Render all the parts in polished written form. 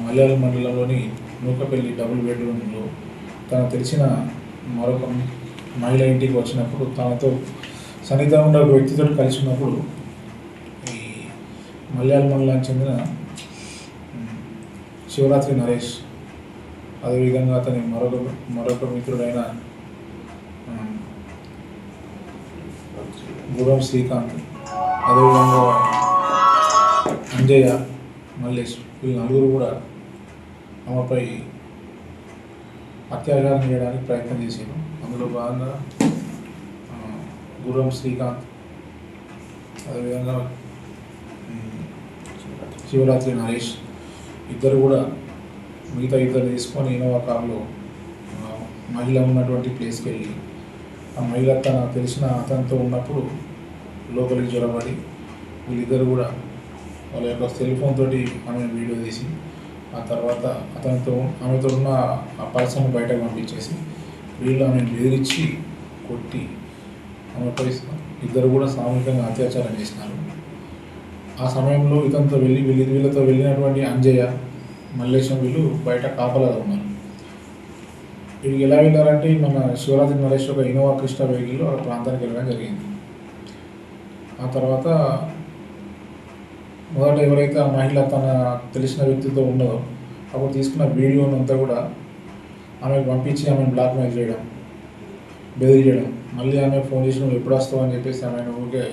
మలయాళం మండలంలోని నూకపల్లి డబుల్ బెడ్రూమ్లో తనకు తెలిసిన మరొక మహిళ ఇంటికి వచ్చినప్పుడు తనతో సన్నిహితంగా ఉన్న ఒక వ్యక్తితో కలిసి ఉన్నప్పుడు ఈ మలయాళం మండలానికి చెందిన శివరాత్రి నరేష్, అదేవిధంగా అతని మరొక మిత్రుడైన గురం శ్రీకాంత్, అదేవిధంగా అంజయ్య, మల్లేష్, వీళ్ళు నలుగురు కూడా ఆమెపై అత్యాచారం చేయడానికి ప్రయత్నం చేశారు. అందులో భాగంగా గురం శ్రీకాంత్, అదేవిధంగా శివరాత్రి నరేష్ ఇద్దరు కూడా మిగతా ఇద్దరు తీసుకొని ఇన్నోవా కారులో మహిళ ఉన్నటువంటి ప్లేస్కి వెళ్ళి ఆ మహిళ తన తెలిసిన అతనితో ఉన్నప్పుడు లోపలికి జ్వరపడి వీళ్ళిద్దరు కూడా వాళ్ళ యొక్క సెల్ ఫోన్ తోటి ఆమె వీడియో తీసి ఆ తర్వాత ఆమెతో ఉన్న ఆ పర్సన్ బయటకు పంపించేసి వీళ్ళు ఆమెను బెదిరించి కొట్టి ఆమెపై ఇద్దరు కూడా సామూహికంగా అత్యాచారం చేసినారు. ఆ సమయంలో వీళ్ళతో వెళ్ళినటువంటి అంజయ్య, మల్లేశం వీళ్ళు బయట కాపలాగా ఉన్నారు. వీళ్ళకి ఎలా వెళ్ళారంటే మన శివరాత్రి నరేష్ ఒక ఇన్నోవా క్రిస్టా వెహికల్లో ఆ ప్రాంతానికి వెళ్ళడం జరిగింది. ఆ తర్వాత మొదట ఎవరైతే ఆ మహిళ తన తెలిసిన వ్యక్తితో ఉన్నదో అప్పుడు తీసుకున్న వీడియోను అంతా కూడా ఆమెకు పంపించి ఆమెను బ్లాక్మెయిల్ చేయడం, బెదిరించడం, మళ్ళీ ఆమె ఫోన్ చేసి నువ్వు ఎప్పుడు వస్తావు అని చెప్పేసి ఆమెను ఊరికే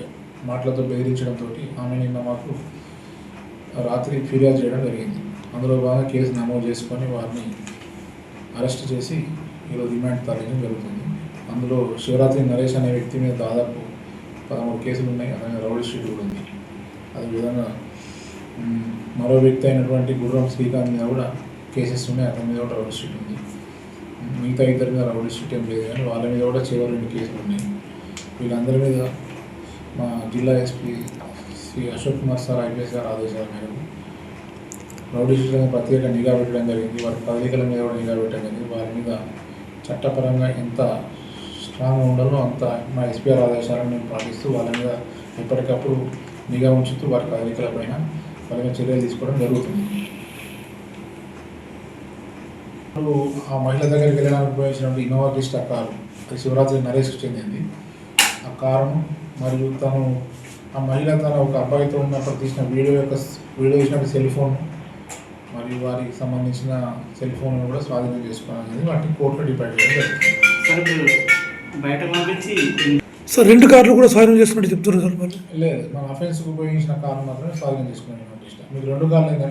మాటలతో బెదిరించడంతో ఆమె నిన్న మాకు రాత్రి ఫిర్యాదు చేయడం జరిగింది. అందులో బాగా కేసు నమోదు చేసుకొని వారిని అరెస్ట్ చేసి ఈరోజు రిమాండ్ తరలించడం జరుగుతుంది. అందులో శివరాత్రి నరేష్ అనే వ్యక్తి మీద దాదాపు 13 కేసులు ఉన్నాయి. అలాగే రౌడీ షీట్ కూడా ఉంది. అదేవిధంగా మరో వ్యక్తి అయినటువంటి గుర్రం శ్రీకాంత్ మీద కూడా కేసెస్ ఉన్నాయి. అతని మీద కూడా రౌడీ షీట్ ఉంది. మిగతా ఇద్దరి మీద రౌడీ షీట్ ఏం లేదు, కానీ వాళ్ళ మీద కూడా చివరి 2 కేసులు ఉన్నాయి. వీళ్ళందరి మీద మా జిల్లా SP Shri Ashok Kumar sir IPS గారు ఆదేశాల మేరకు రౌడీ షీట్ల మీద ప్రత్యేక నిఘా పెట్టడం జరిగింది. వారి కదలికల మీద కూడా నిఘా పెట్టడం జరిగింది. వారి మీద చట్టపరంగా ఎంత స్ట్రాంగ్గా ఉండాలో అంత మా ఎస్పీఆర్ ఆదేశాలను మేము పాటిస్తూ వాళ్ళ మీద ఎప్పటికప్పుడు నిఘా ఉంచుతూ వారి కదలికల పైన వాళ్ళ మీద చర్యలు తీసుకోవడం జరుగుతుంది. ఆ మహిళ దగ్గరికి వెళ్ళడానికి ఉపయోగించినటువంటి ఇన్నోవా క్రిస్టా కారు అది శివరాత్రి నరేష్కి చెందింది. ఆ కారును మరియు ఆ మహిళ తన ఒక అబ్బాయితో ఉన్నప్పుడు తీసిన వీడియో తీసినటువంటి సెల్ ఫోన్ మరియు వారికి సంబంధించిన సెల్ ఫోన్ కూడా స్వాధీనం చేసుకోవాలనేది వాటిని కోర్టులో డిపెండ్ చేయడం జరుగుతుంది. సార్ 2 కార్లు కూడా స్వాధీనం చేసుకున్నట్టు చెప్తున్నారు సార్. లేదు, మన అఫెన్స్కి ఉపయోగించిన కారు మాత్రమే స్వాధీనం చేసుకునే మీకు 2 కార్లు